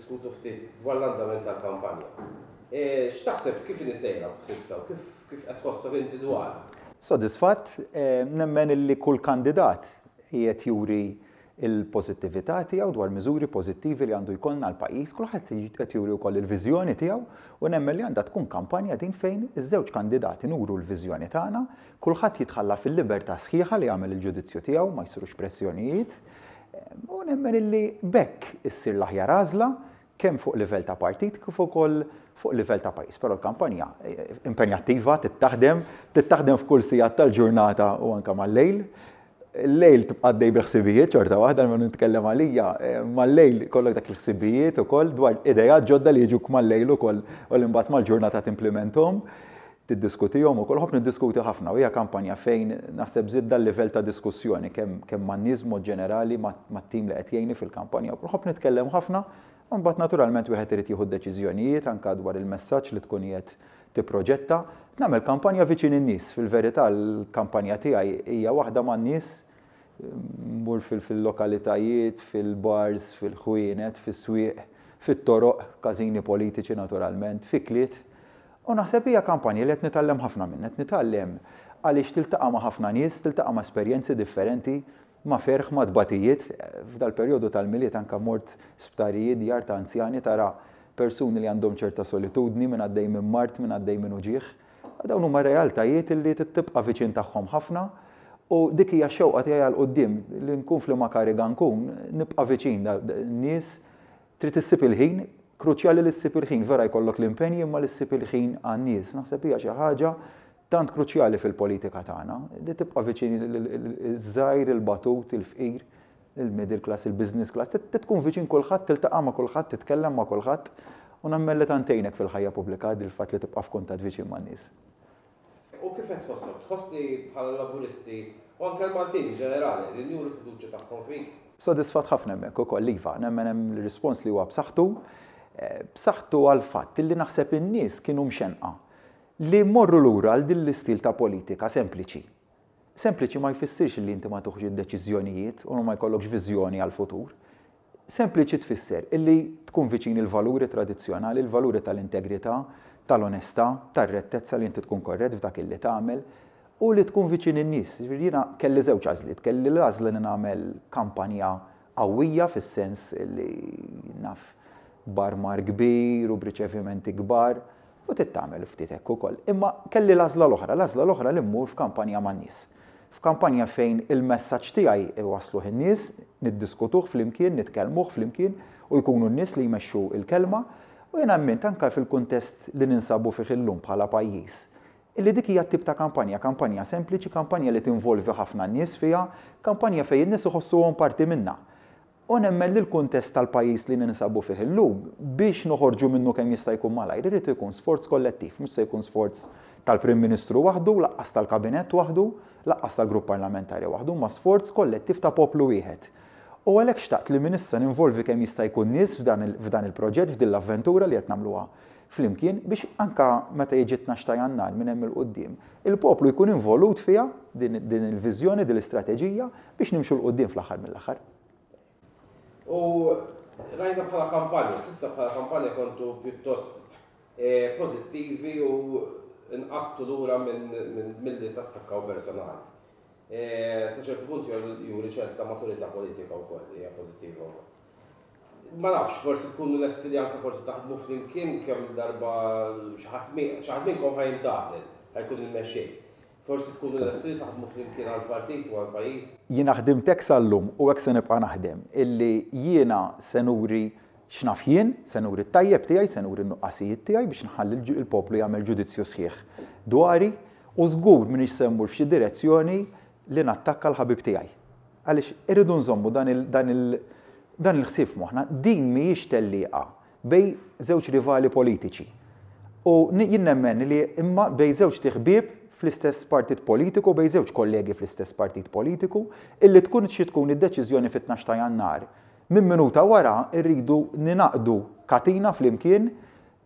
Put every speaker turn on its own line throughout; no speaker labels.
niddiskutu ftit dwar l-andament tal-kampanja. X'taħseb kif nisejra b'sissa u kif qed tħossok inti dwar?
Sodisfatt, nemmen illi kull kandidat qiegħed juri il-pożittività tiegħu dwar miżuri pożittivi li għandu jkollna għall-pajjiż, kulħadd qed juri wkoll il-viżjoni tiegħu u nemmen li għandha tkun kampanja din fejn iż-żewġ kandidati nuru l-viżjoni tagħna, kulħadd jitħalla fil-libertà sħiħa li jagħmel il-ġudizzju tiegħu ma jsirux pressjonijiet. U nemmen illi bekk issir l-aħjar għażla kemm fuq livell ta' partit kif ukoll fuq livell ta' pajjiż. Però l-kampanja impenjattiva tittaħdem f'kull sigħat tal-ġurnata u anke mal-lejl. Il-lejl tibqa' għaddej bil-ħsibijiet xorta waħda ma nitkellem għalija, mal-lejl kollok dak il-ħsibijiet ukoll dwar idejat ġodda li jiġuk mal-lejl ukoll u li mbagħad mal-ġurnata timplementhom, tiddiskutihom ukoll ħobb niddiskuti ħafna u hija kampanja fejn naħseb żidda l-livell ta' diskussjoni kemm man-nies mod ġenerali mat-tim li qed jgħinni fil-kampanja u ħobb nitkellem ħafna u mbagħad naturalment wieħed irid jieħu deċiżjonijiet anke dwar il-messaġġ li tkun qiegħed tipproġetta. Nagħmel kampanja viċin in-nies. Fil-verità l-kampanja tiegħi hija waħda man-nies mmur fil-lokalitajiet, fil-bars, fil-ħwienet, fis-swieq, fit-toroq, każini politiċi naturalment, fi kliet. U naħseb hija kampanja li qed nitgħallem ħafna minn, qed nitgħallem għaliex tiltaqa' ma' ħafna nies, tiltaqa' ma' esperjenzi differenti, ma' ferħ ma' tbatijiet. F'dal-perjodu tal-miliet anke mort sptarijiet djar ta' anzjani tara persuni li għandhom ċerta solitudni minn għaddej minn mart, minn għaddej minn uġieħ. Dawn huma realtajiet li tibqa' viċin tagħhom ħafna. U dik hija xewqa tiegħi għal quddiem li nkun fl-Makariga nkun nibqa' viċin nies trid issib il-ħin, kruċjali li ssib il-ħin vera jkollok l-impenji imma li ssib il-ħin għan-nies. Naħseb hija xi ħaġa tant kruċjali fil-politika tagħna li tibqa' viċin iż-żgħir, il-batut, il-fqir, il-middle class, il-business class, tkun viċin kulħadd, tiltaqa' ma' kulħadd, titkellem ma' kulħadd u nagħmel li tantejnek fil-ħajja pubblika il-fatt li tibqa' f'kuntatt viċin man-nies.
U kif qed tħossok? Tħossni bħala laburisti u anke l-Maltin ġenerali din juru fiduċja tagħhom fik?
Sodisfatt ħafna hemmhekk ukoll iva, nemmen hemm ir-rispons li huwa b'saħħtu għal fatt li naħseb in-nies kienu mxenqa li mmorru lura għal din l-istil ta' politika sempliċi. Sempliċi ma jfissirx li inti ma tuħux id-deċiżjonijiet u ma jkollokx viżjoni għall-futur. Sempliċi tfisser illi tkun viċin il-valuri tradizzjonali, il-valuri tal-integrità, tal-onestà, tar-rettezza li inti tkun korrett f'dak illi tagħmel u li tkun viċin in-nies. Jiena kelli żewġ għażliet, kelli l-għażla li nagħmel kampanja qawwija fis-sens li naf barmar kbir u b'riċevimenti kbar u tittamel ftit hekk ukoll. Imma kelli l-għażla l-oħra li mmur f'kampanja man-nies. F'kampanja fejn il-messaġġ tiegħi iwassluh in-nies, niddiskutuh flimkien, nitkellmuh flimkien u jkunu n-nies li jmexxu l-kelma. U jena għamment anka fil-kuntest li ninsabu fih illum bħala pajjiż. Illi dik hija t-tip ta' kampanja sempliċi, kampanja li tinvolvi ħafna nies fiha, kampanja fejn in-nies iħossuhom parti minnha. U nemmen li l-kuntest tal-pajjiż li ninsabu fih illum biex noħorġu minnu kemm jista' jkun malajr, irid ikun sforz kollettiv, mhux se jkun sforz tal-Prim Ministru waħdu, laqqas tal-Kabinett waħdu, laqqas tal-Grupp Parlamentari waħdu, ma sforz kollettiv ta' poplu wieħed. U għalhekk xtaqt li minn issa ninvolvi kemm jista' jkun nies f'dan il-proġett, f'din l-avventura li qed nagħmluha flimkien biex anke meta jiġi 12 ta' Jannar minn hemm il-quddiem, il-poplu jkun involut fiha din il-viżjoni, din l-istrateġija biex nimxu l-quddiem fl-aħħar mill-aħħar.
U rajna bħala kampanja, s'issa bħala kampanja kontu pjuttost pożittivi u nqastu lura milli tattakkaw personali. Sa ċertu punt juri ċerta maturità politika wkoll hija pożittiva. Ma nafx, forsi tkunu lesti li anke forsi taħdmu flimkien kemm darba xi ħadd minnkom ħajintgħażel, ħajkun il-mexxej. Forsi tkunu lesti li taħdmu flimkien għall-partit u għall-pajjiż.
Jiena ħdimt hekk sal-lum u hekk se nibqa' naħdem illi jiena se nuri x'naf jien, se nuri t-tajjeb tiegħi, se nuri n-nuqqasijiet tiegħi biex nħalli l-poplu jagħmel ġudizzju sħiħ dwari u żgur m'iniex se mmur f'xi direzzjoni li nattakka l-ħabib tiegħi. Għaliex irridu nżommu dan il-ħsieb moħħna, din mhijiex tellieqa bej żewġ rivali politiċi. U jien nemmen li imma bej żewġ tieħbieb fl-istess partit politiku, bej żewġ kollegi fl-istess partit politiku, illi tkun xi tkun id-deċiżjoni fit-12 ta' Jannar. Min minuta wara rridu ninaqdu katina flimkien,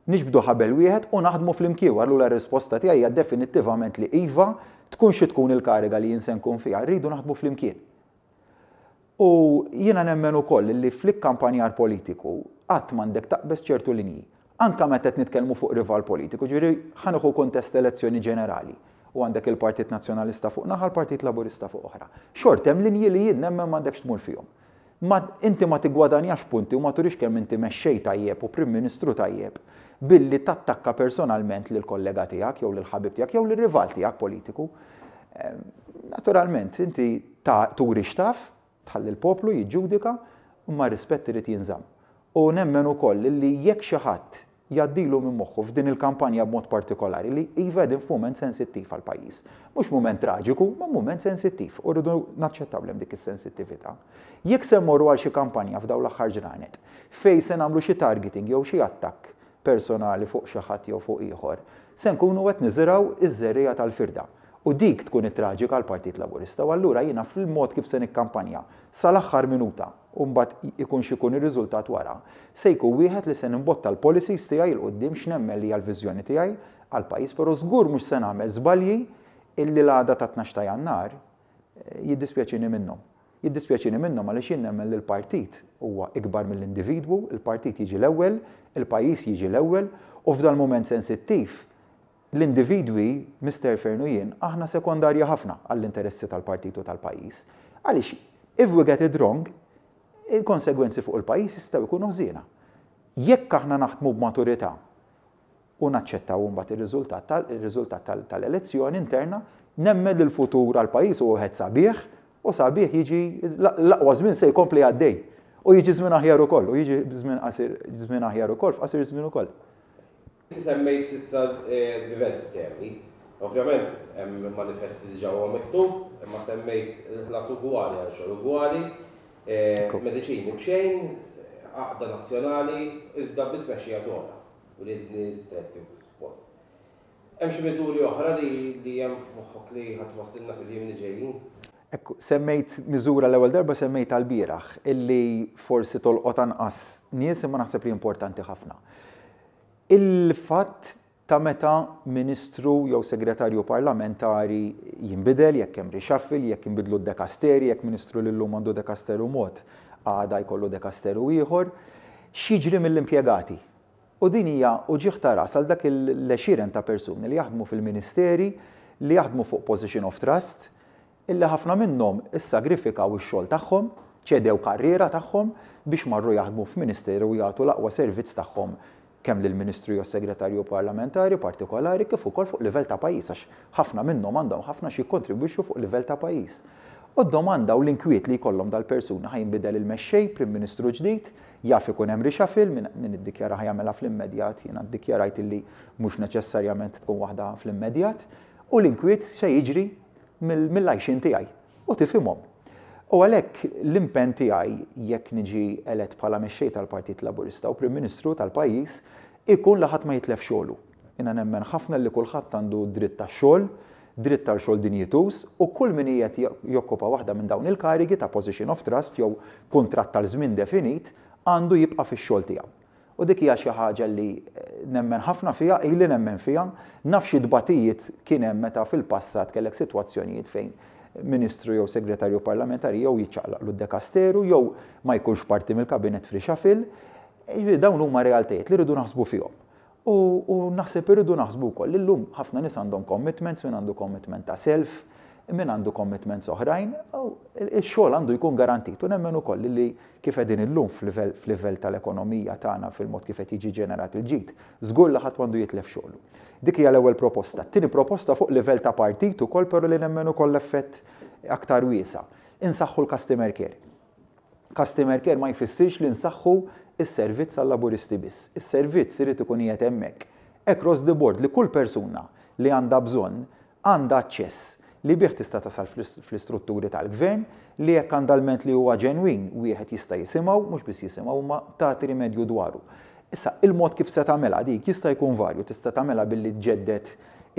nixbdu ħabel wieħed u naħdmu flimkien. Allura r-risposta tiegħi hija definittivament li iva tkun xi tkun il-kariga li jien se nkun fiha, rridu naħdmu flimkien. U jiena nemmen ukoll li fl-kampanjar politiku qatt m'għandek taqbes ċertu linji. Anka meta qed nitkellmu fuq rival politiku, ġifieri ħanieħu kuntest elezzjoni ġenerali. U għandek il-Partit Nazzjonalista fuq naħa, l-Partit Laburista fuq oħra. Xort hemm linji li jien nemmen m'għandekx tmur fihom. Inti ma tiggwadanjax punti u ma turix kemm inti mexxej tajjeb u Prim Ministru tajjeb billi tattakka personalment lil kollega tiegħek jew lil ħabib tiegħek jew lil rival tiegħek politiku. Naturalment, inti turi xtaf, tħalli l-poplu jiġġudika u ma rispett irid jinżamm. U nemmen ukoll li jekk xi ħadd jgħaddilu minn moħħu f'din il-kampanja b'mod partikolari li iva din f'mument sensittiv għal pajjiż. Mhux mument traġiku, ma mument sensittiv u rridu naċċettaw dik is-sensittività. Jekk se mmorru għal xi kampanja f'dawn l-aħħar ġranet fejn se nagħmlu xi targeting jew xi attakk personali fuq xi ħadd jew fuq ieħor, se nkunu qed niżraw iż-żerrija tal-firda. U dik tkun it-traġika għall Partit Laburista. U allura jiena fil-mod kif se nikkampanja sal-aħħar minuta u mbagħad ikun x'ikun ir-riżultat wara, se jkun wieħed li se nimbotta l-policies tiegħi l qudiem x'nemmen li għall-viżjoni tiegħi għall-pajjiż, però żgur mhux se nagħmel żbalji illi l-għada ta' 12 ta' Jannar jiddispjaċini minnhom. Jiddispjaċini minnhom għaliex jien nemmen li l-partit huwa ikbar mill-individwu, il-partit jiġi l-ewwel, il-pajjiż jiġi l-ewwel u f'dan mument sensittiv l-individwi, Mr. Fernu jien, aħna sekondarja ħafna għall-interessi tal-partit u tal-pajjiż. Għaliex, if we get it wrong, il-konsegwenzi fuq il-pajjiż jistgħu jkunu ħżiena. Jekk aħna naħdmu b'maturità u naċċettaw mbagħad ir-riżultat tal-elezzjoni interna, nemmen li l-futur għall-pajjiż huwa wieħed sabiħ u sabiħ jiġi l-aqwa żmien se jkompli għaddej. U jiġi żmien aħjar ukoll, u jiġi żmien aħjar ukoll f'qasir żmien ukoll.
Inti semmejt s'issa diversi temi. Ovvjament hemm manifesti diġà huwa miktub, imma semmejt il-ħlas ugwali għal xogħol ugwali, mediċini b'xejn, għaqda nazzjonali, iżda bit-tmexxija soda u li stretti post. Hemm xi miżuri oħra li hemm f'moħħok li ħadd waslilna fil-jiem li ġejjin?
Ekku, semmejt miżura l-ewwel darba semmejt għall-bieraħ illi forsi tolqot anqas nies imma naħseb li importanti ħafna. Il-fatt ta' meta Ministru jew Segretarju Parlamentari jinbidel, jekk hemm reshuffle, jekk jinbidlu d-dekasteri, jekk Ministru lillum għandu dekasteru mod għada jkollu dekasteru ieħor, x'jiġri mill-impjegati. U din hija uġieħ ta' ras għal dak l-għexieren ta' persuni li jaħdmu fil-Ministeri, li jaħdmu fuq position of trust, illi ħafna minnhom issagrifikaw ix-xogħol tagħhom, ċedew karriera tagħhom biex marru jaħdmu f'Ministeri u jagħtu l-aqwa servizz tagħhom kemm lill-Ministru jew Segretarju Parlamentari partikolari kif ukoll fuq livell ta' pajjiż għax ħafna minnhom għandhom ħafna xi jikkontribwixxu fuq livell ta' pajjiż. U d-domanda u l-inkwiet li jkollhom dal-persuna ħajnbidel il-mexxej, Prim Ministru ġdid, jaf ikun hemm reshuffle min iddikjara ħajamilha fl-immedjat, jiena ddikjarajt illi mhux neċessarjament tkun waħda fl-immedjat, u l-inkwiet se jiġri mill-għajxin tiegħi u tifhimhom. U għalhekk l-impenn tiegħi jekk niġi elett bħala mexxej tal-Partit Laburista u Prim Ministru tal-pajjiż ikun li ħadd ma jitlef xogħlu. Jiena nemmen ħafna li kulħadd għandu dritt tax-xogħol, dritt tal-xogħol dinjitus u kull min qiegħed jokkupa waħda minn dawn il-karigi ta' position of trust jew kuntratt tal-żmien definit għandu jibqa' fix-xogħol tiegħu. U dik hija xi ħaġa li nemmen ħafna fiha, ili nemmen fiha, naf xi dbatijiet kien hemm meta fil-passat kellek sitwazzjonijiet fejn Ministru jew Segretarju Parlamentari jew jiċċaqlaqlu d-dekasteru jew ma jkunx parti mill-kabinet f'reshuffle, dawn huma realtajiet li rridu naħsbu fihom. U naħseb irridu naħsbu wkoll illum ħafna nies għandhom commitments, min għandu commitment ta' self, min għandu commitments oħrajn, il-xogħol għandu jkun garantit. U nemmen ukoll li kif qegħdin illum f'livell tal-ekonomija tagħna fil-mod kif qed jiġi ġenerat il-ġid, żgur li ħadd għandu jitlef xogħlu. Dik hija l-ewwel proposta. Tieni proposta fuq livell ta' partit ukoll però li nemmen ukoll effett aktar wiesa'. Insaħħu l-customer care. Customer care ma jfissirx li nsaħħu is-servizz għall-laburisti biss. Is-servizz irid ikun qiegħed hemmhekk across the board li kull persuna li għandha bżonn għandha aċċess li bih tista' tasal fl-istrutturi tal-gvern li jekk għandalment li huwa ġenwin wieħed jista' jisimgħu, mhux biss jisimgħu ma tagħti rimedju dwaru. Issa, il-mod kif se tagħmilha dik jista' jkun varju, tista' tagħmilha billi tġeddet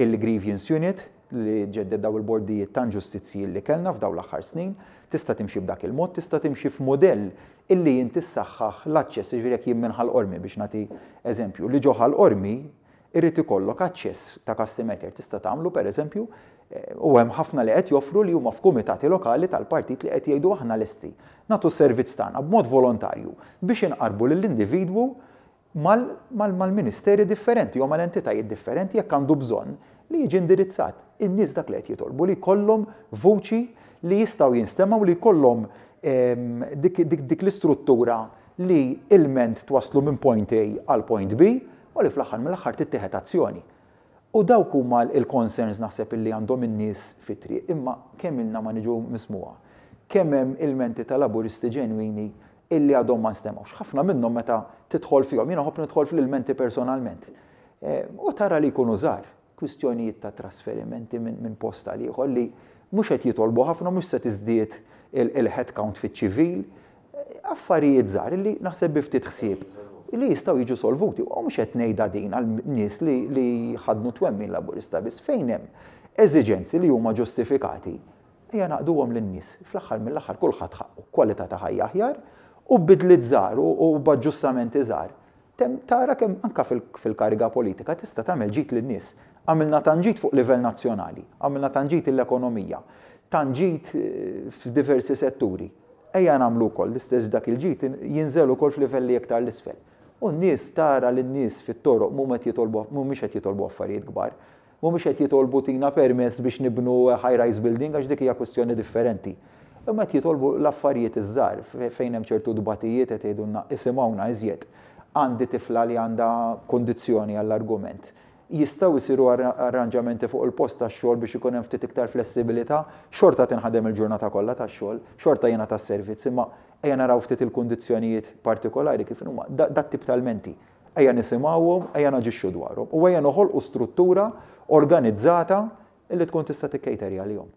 il-grievance unit li ġeddet daw il-bordijiet ta' ġustizzji li kellna f'daw l-aħħar snin, tista' timxi b'dak il-mod, tista' timxi f'modell illi inti ssaħħaħ l-aċċess jiġifieri jekk jien minn ħal-qormi biex nagħti eżempju li ġo ħal-qormi irrid ikollok aċċess ta' customer care tista' tagħmlu pereżempju U hemm ħafna li qed joffru li huma f'kumitati lokali tal-partit li qed jgħidu aħna lesti nagħtu s-servizz tagħna b'mod volontarju biex inqarbu lill-individwu mal-ministeri differenti jew mal-entitajiet differenti jekk għandu bżonn li jiġi indirizzat. In-nies dak li qed jitolbu li jkollhom vuċi li jistgħu jinstemaw li jkollhom dik l-istruttura li ilment twaslu minn point A għal point B u li fl-aħħar mill-aħħar tittieħed azzjoni. U dawk huma l-concerns naħseb illi għandhom in-nies fit-triq, imma kemm ilna ma niġu mismuha. Kemm hemm ilmenti ta' laburisti ġenwini illi għadhom ma nstemgħux. Ħafna minnhom meta tidħol fihom, jiena ħobb nidħol fl-ilmenti personalment. U tara li jkunu żgħar, kwistjonijiet ta' trasferimenti minn post għal ieħor li mhux qed jitolbu ħafna mhux se tiżdied il-headcount fiċ-ċivil, affarijiet żgħar li naħseb bi ftit ħsieb li jistgħu jiġu solvuti. U mhux qed ngħidha din għal nies li ħadnu twemmin laburista biss fejn hemm eżiġenzi li huma ġustifikati. Ejja naqduhom lin-nies. Fl-aħħar mill-aħħar kulħadd ħaqqu kwalità ta' ħajja aħjar u bidliet żgħar u b'aġġustamenti żgħar. Tara kemm anke fil-kariga politika tista' tagħmel ġid lin-nies. Għamilna tanġid fuq livell nazzjonali, għamilna tanġid l-ekonomija, tanġid f'diversi setturi. Ejja nagħmlu wkoll l-istess dak il-ġid jinżelu wkoll f'livelli iktar l-isfel. U n-nies tara li n-nies fit-toroq mhumiex qed jitolbu affarijiet kbar, mhumiex qed jitolbu tina permess biex nibnu high-rise building għax dik hija kwestjoni differenti. Imma qed jitolbu l-affarijiet iż-żgħar fejn hemm ċertu dbatijiet qed jgħidulna isimgħuna iżjed. Għandi tifla li għandha kondizzjoni għall-argument. Jistgħu jsiru arranġamenti fuq il-post tax-xogħol biex ikun hemm ftit iktar flessibilità, xorta tinħadem il-ġurnata kollha tax-xogħol, xorta jiena tas-servizz, imma ejja naraw ftit il-kundizzjonijiet partikolari kif huma dat-tip tal-menti. Ejja nisimgħuhom, ejja naġixxu dwarhom u ejja noħolqu struttura organizzata li tkun tista' tikkejteri għalihom.